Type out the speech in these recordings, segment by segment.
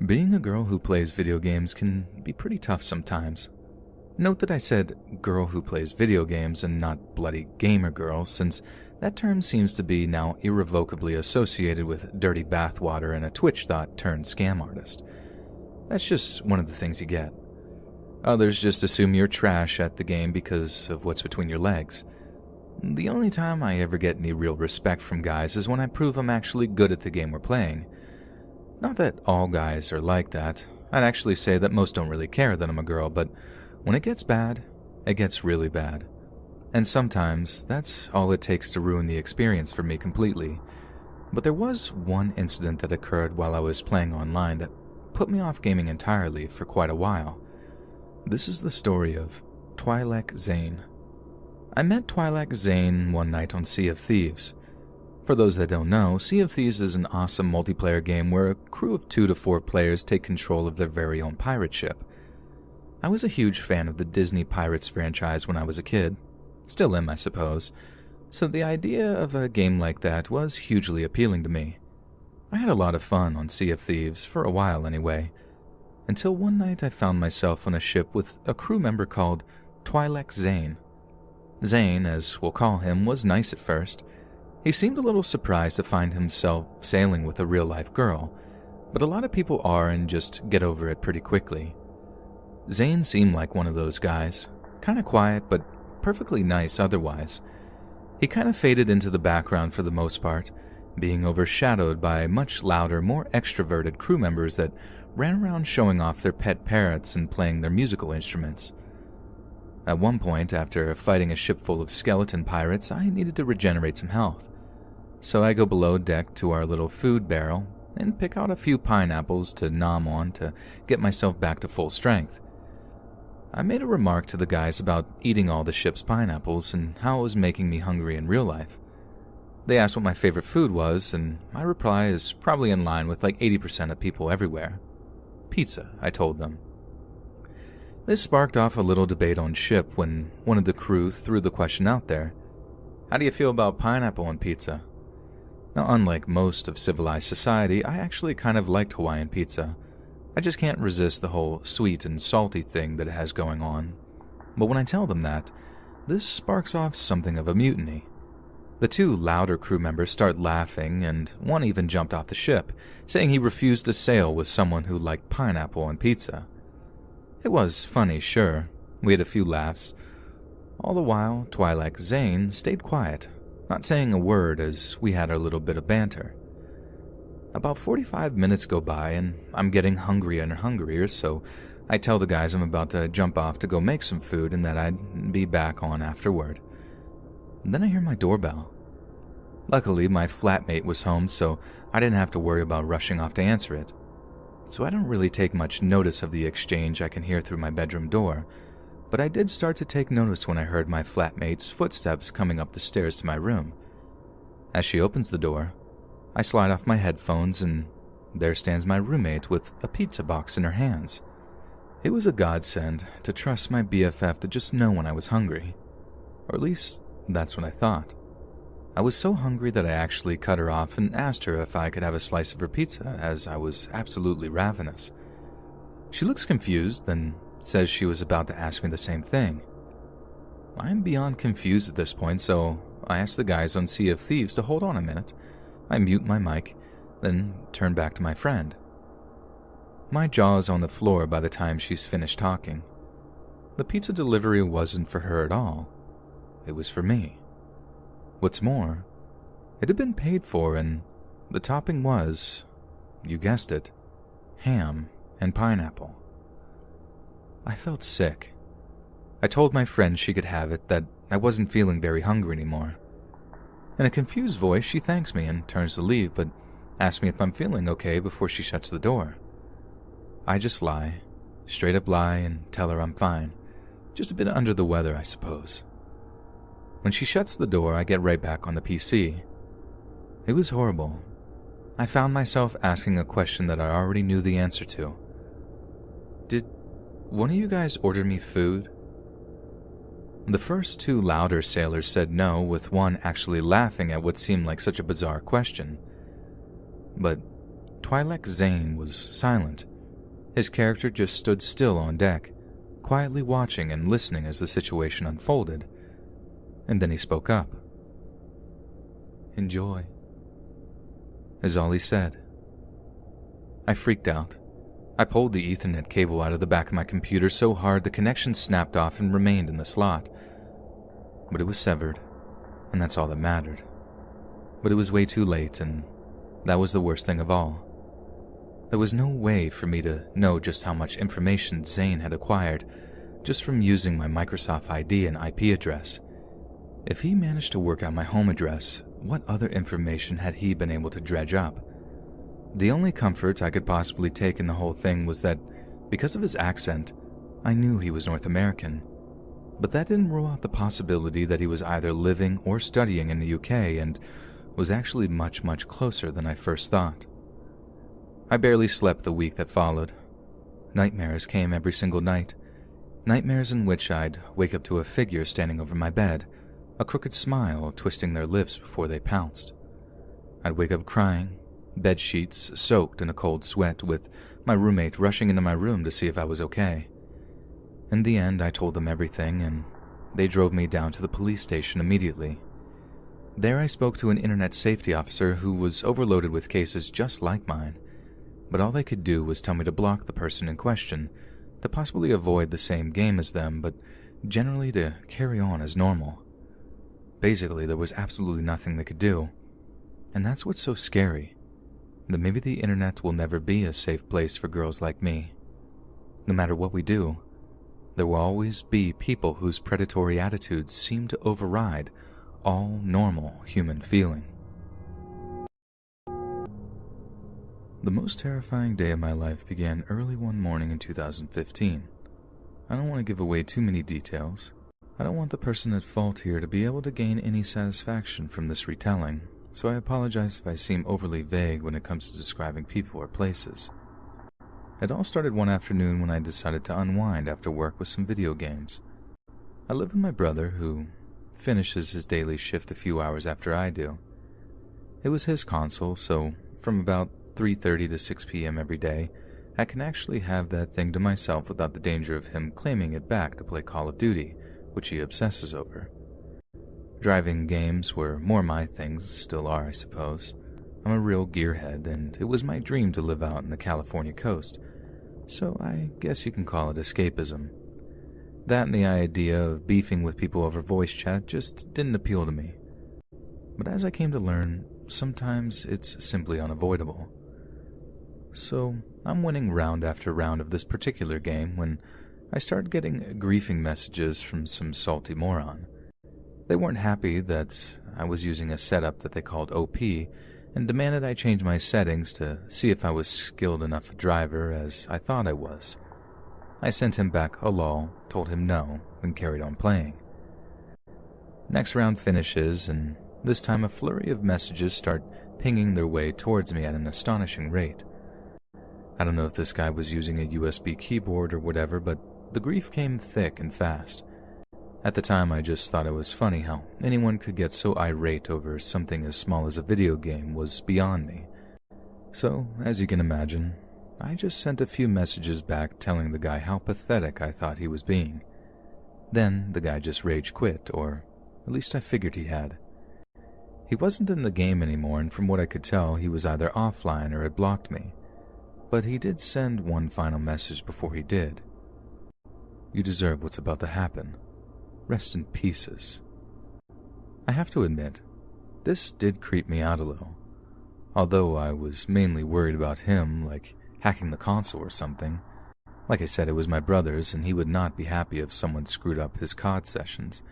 Being a girl who plays video games can be pretty tough sometimes. Note that I said girl who plays video games and not bloody gamer girl, since that term seems to be now irrevocably associated with dirty bathwater and a Twitch thought turned scam artist. That's just one of the things you get. Others just assume you're trash at the game because of what's between your legs. The only time I ever get any real respect from guys is when I prove I'm actually good at the game we're playing. Not that all guys are like that. I'd actually say that most don't really care that I'm a girl, but when it gets bad, it gets really bad. And sometimes, that's all it takes to ruin the experience for me completely. But there was one incident that occurred while I was playing online that put me off gaming entirely for quite a while. This is the story of Twi'lek Zane. I met Twi'lek Zane one night on Sea of Thieves. For those that don't know, Sea of Thieves is an awesome multiplayer game where a crew of 2 to 4 players take control of their very own pirate ship. I was a huge fan of the Disney Pirates franchise when I was a kid. Still am, I suppose. So the idea of a game like that was hugely appealing to me. I had a lot of fun on Sea of Thieves, for a while anyway, until one night I found myself on a ship with a crew member called Twi'lek Zane. Zane, as we'll call him, was nice at first. He seemed a little surprised to find himself sailing with a real-life girl, but a lot of people are and just get over it pretty quickly. Zane seemed like one of those guys, kinda quiet but perfectly nice otherwise. He kinda faded into the background for the most part, being overshadowed by much louder, more extroverted crew members that ran around showing off their pet parrots and playing their musical instruments. At one point, after fighting a ship full of skeleton pirates, I needed to regenerate some health. So I go below deck to our little food barrel and pick out a few pineapples to nom on to get myself back to full strength. I made a remark to the guys about eating all the ship's pineapples and how it was making me hungry in real life. They asked what my favorite food was, and my reply is probably in line with like 80% of people everywhere. Pizza, I told them. This sparked off a little debate on ship when one of the crew threw the question out there. How do you feel about pineapple on pizza? Now, unlike most of civilized society, I actually kind of liked Hawaiian pizza. I just can't resist the whole sweet and salty thing that it has going on. But when I tell them that, this sparks off something of a mutiny. The 2 louder crew members start laughing, and one even jumped off the ship, saying he refused to sail with someone who liked pineapple on pizza. It was funny, sure. We had a few laughs. All the while, Twi'lek Zane stayed quiet, not saying a word as we had our little bit of banter. About 45 minutes go by, and I'm getting hungrier and hungrier, so I tell the guys I'm about to jump off to go make some food and that I'd be back on afterward. Then I hear my doorbell. Luckily, my flatmate was home, so I didn't have to worry about rushing off to answer it. So I don't really take much notice of the exchange I can hear through my bedroom door, but I did start to take notice when I heard my flatmate's footsteps coming up the stairs to my room. As she opens the door, I slide off my headphones and there stands my roommate with a pizza box in her hands. It was a godsend to trust my BFF to just know when I was hungry. Or at least, that's what I thought. I was so hungry that I actually cut her off and asked her if I could have a slice of her pizza, as I was absolutely ravenous. She looks confused, then says she was about to ask me the same thing. I'm beyond confused at this point, so I ask the guys on Sea of Thieves to hold on a minute. I mute my mic, then turn back to my friend. My jaw is on the floor by the time she's finished talking. The pizza delivery wasn't for her at all. It was for me. What's more, it had been paid for, and the topping was, you guessed it, ham and pineapple. I felt sick. I told my friend she could have it, that I wasn't feeling very hungry anymore. In a confused voice, she thanks me and turns to leave, but asks me if I'm feeling okay before she shuts the door. I just lie, straight up lie, and tell her I'm fine. Just a bit under the weather, I suppose. When she shuts the door, I get right back on the PC. It was horrible. I found myself asking a question that I already knew the answer to. Did one of you guys order me food? The first 2 louder sailors said no, with one actually laughing at what seemed like such a bizarre question. But Twi'lek Zane was silent, His character just stood still on deck, quietly watching and listening as the situation unfolded. And then he spoke up. "Enjoy," is all he said. I freaked out. I pulled the Ethernet cable out of the back of my computer so hard the connection snapped off and remained in the slot. But it was severed, and that's all that mattered. But it was way too late, and that was the worst thing of all. There was no way for me to know just how much information Zane had acquired just from using my Microsoft ID and IP address. If he managed to work out my home address, what other information had he been able to dredge up? The only comfort I could possibly take in the whole thing was that, because of his accent, I knew he was North American. But that didn't rule out the possibility that he was either living or studying in the UK and was actually much, much closer than I first thought. I barely slept the week that followed. Nightmares came every single night. Nightmares in which I'd wake up to a figure standing over my bed, a crooked smile twisting their lips before they pounced. I'd wake up crying, bed sheets soaked in a cold sweat, with my roommate rushing into my room to see if I was okay. In the end, I told them everything, and they drove me down to the police station immediately. There I spoke to an internet safety officer who was overloaded with cases just like mine, but all they could do was tell me to block the person in question, to possibly avoid the same game as them, but generally to carry on as normal. Basically, there was absolutely nothing they could do, and that's what's so scary, that maybe the internet will never be a safe place for girls like me. No matter what we do, there will always be people whose predatory attitudes seem to override all normal human feeling. The most terrifying day of my life began early one morning in 2015. I don't want to give away too many details. I don't want the person at fault here to be able to gain any satisfaction from this retelling, so I apologize if I seem overly vague when it comes to describing people or places. It all started one afternoon when I decided to unwind after work with some video games. I live with my brother, who finishes his daily shift a few hours after I do. It was his console, so from about 3:30 to 6 p.m. every day, I can actually have that thing to myself without the danger of him claiming it back to play Call of Duty, which he obsesses over. Driving games were more my things, still are, I suppose. I'm a real gearhead, and it was my dream to live out in the California coast, so I guess you can call it escapism. That and the idea of beefing with people over voice chat just didn't appeal to me. But as I came to learn, sometimes it's simply unavoidable. So I'm winning round after round of this particular game when I started getting griefing messages from some salty moron. They weren't happy that I was using a setup that they called OP and demanded I change my settings to see if I was skilled enough a driver as I thought I was. I sent him back a lol, told him no, and carried on playing. Next round finishes, and this time a flurry of messages start pinging their way towards me at an astonishing rate. I don't know if this guy was using a USB keyboard or whatever, but the grief came thick and fast. At the time, I just thought it was funny how anyone could get so irate over something as small as a video game was beyond me. So, as you can imagine, I just sent a few messages back telling the guy how pathetic I thought he was being. Then the guy just rage quit, or at least I figured he had. He wasn't in the game anymore, and from what I could tell, he was either offline or had blocked me. But he did send one final message before he did. "You deserve what's about to happen. Rest in pieces." I have to admit, this did creep me out a little. Although I was mainly worried about him, like hacking the console or something. Like I said, it was my brother's, and he would not be happy if someone screwed up his COD sessions.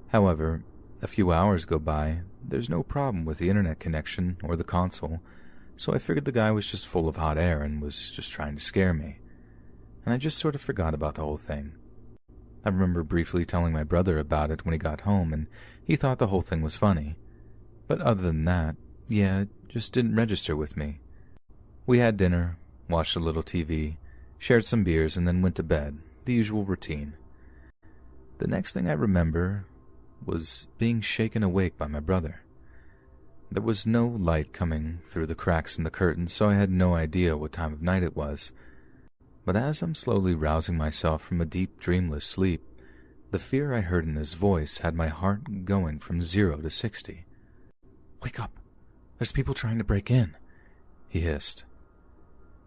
However, a few hours go by, there's no problem with the internet connection or the console, so I figured the guy was just full of hot air and was just trying to scare me. And I just sort of forgot about the whole thing. I remember briefly telling my brother about it when he got home, and he thought the whole thing was funny. But other than that, yeah, it just didn't register with me. We had dinner, watched a little TV, shared some beers, and then went to bed, the usual routine. The next thing I remember was being shaken awake by my brother. There was no light coming through the cracks in the curtains, so I had no idea what time of night it was. But as I'm slowly rousing myself from a deep, dreamless sleep, the fear I heard in his voice had my heart going from 0 to 60. "Wake up! There's people trying to break in," he hissed.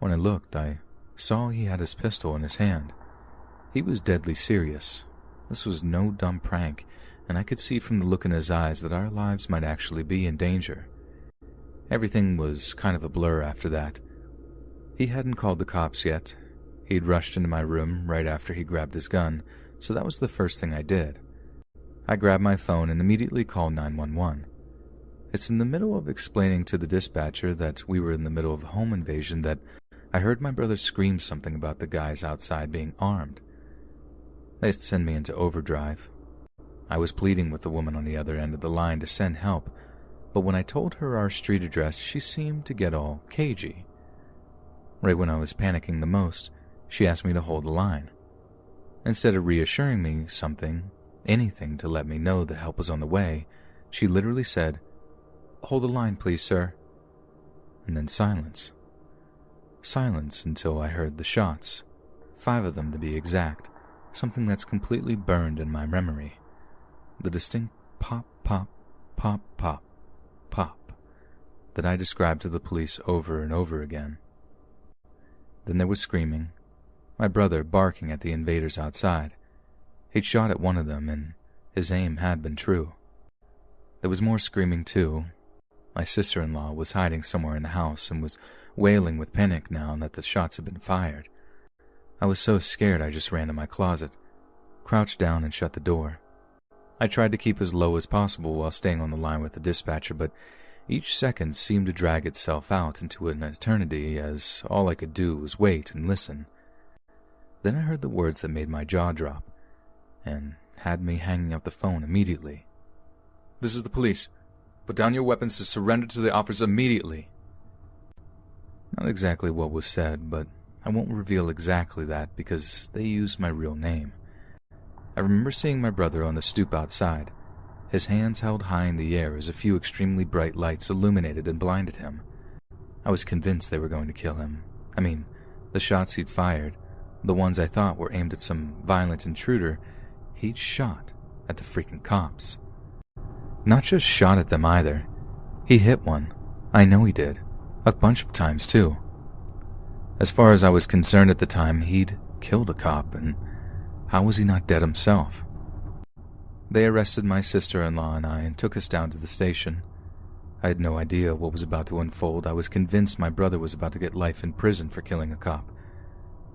When I looked, I saw he had his pistol in his hand. He was deadly serious. This was no dumb prank, and I could see from the look in his eyes that our lives might actually be in danger. Everything was kind of a blur after that. He hadn't called the cops yet. He'd rushed into my room right after he grabbed his gun, so that was the first thing I did. I grabbed my phone and immediately called 911. It's in the middle of explaining to the dispatcher that we were in the middle of a home invasion that I heard my brother scream something about the guys outside being armed. They sent me into overdrive. I was pleading with the woman on the other end of the line to send help, but when I told her our street address, she seemed to get all cagey. Right when I was panicking the most, she asked me to hold the line. Instead of reassuring me anything to let me know the help was on the way, she literally said, "Hold the line, please, sir." And then silence. Silence until I heard the shots, 5 of them to be exact, something that's completely burned in my memory. The distinct pop, pop, pop, pop, pop that I described to the police over and over again. Then there was screaming, my brother barking at the invaders outside. He'd shot at one of them, and his aim had been true. There was more screaming, too. My sister-in-law was hiding somewhere in the house and was wailing with panic now that the shots had been fired. I was so scared I just ran to my closet, crouched down and shut the door. I tried to keep as low as possible while staying on the line with the dispatcher, but each second seemed to drag itself out into an eternity as all I could do was wait and listen. Then I heard the words that made my jaw drop and had me hanging up the phone immediately. "This is the police. Put down your weapons to surrender to the officers immediately." Not exactly what was said, but I won't reveal exactly that because they used my real name. I remember seeing my brother on the stoop outside, his hands held high in the air as a few extremely bright lights illuminated and blinded him. I was convinced they were going to kill him. I mean, the shots he'd fired, the ones I thought were aimed at some violent intruder, he'd shot at the freaking cops. Not just shot at them either. He hit one. I know he did. A bunch of times, too. As far as I was concerned at the time, he'd killed a cop, and how was he not dead himself? They arrested my sister-in-law and I and took us down to the station. I had no idea what was about to unfold. I was convinced my brother was about to get life in prison for killing a cop.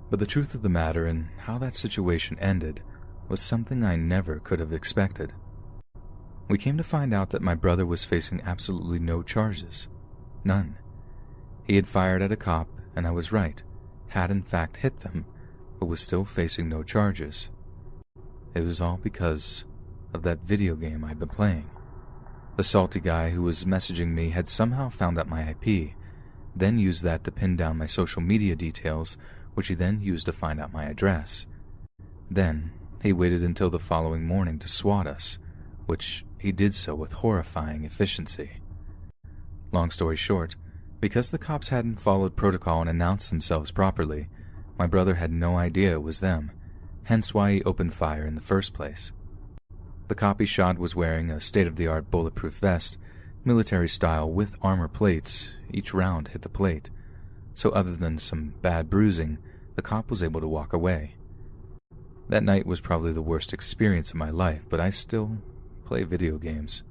But the truth of the matter and how that situation ended was something I never could have expected. We came to find out that my brother was facing absolutely no charges. None. He had fired at a cop, and I was right, had in fact hit them, but was still facing no charges. It was all because of that video game I'd been playing. The salty guy who was messaging me had somehow found out my IP, then used that to pin down my social media details, which he then used to find out my address. Then he waited until the following morning to swat us, which he did so with horrifying efficiency. Long story short, because the cops hadn't followed protocol and announced themselves properly, my brother had no idea it was them, hence why he opened fire in the first place. The cop he shot was wearing a state-of-the-art bulletproof vest, military style with armor plates. Each round hit the plate, so other than some bad bruising, the cop was able to walk away. That night was probably the worst experience of my life, but I still play video games.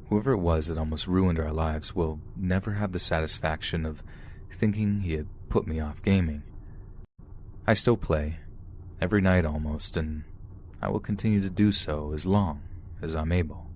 Whoever it was that almost ruined our lives will never have the satisfaction of thinking he had put me off gaming. I still play, every night almost, and I will continue to do so as long as I'm able.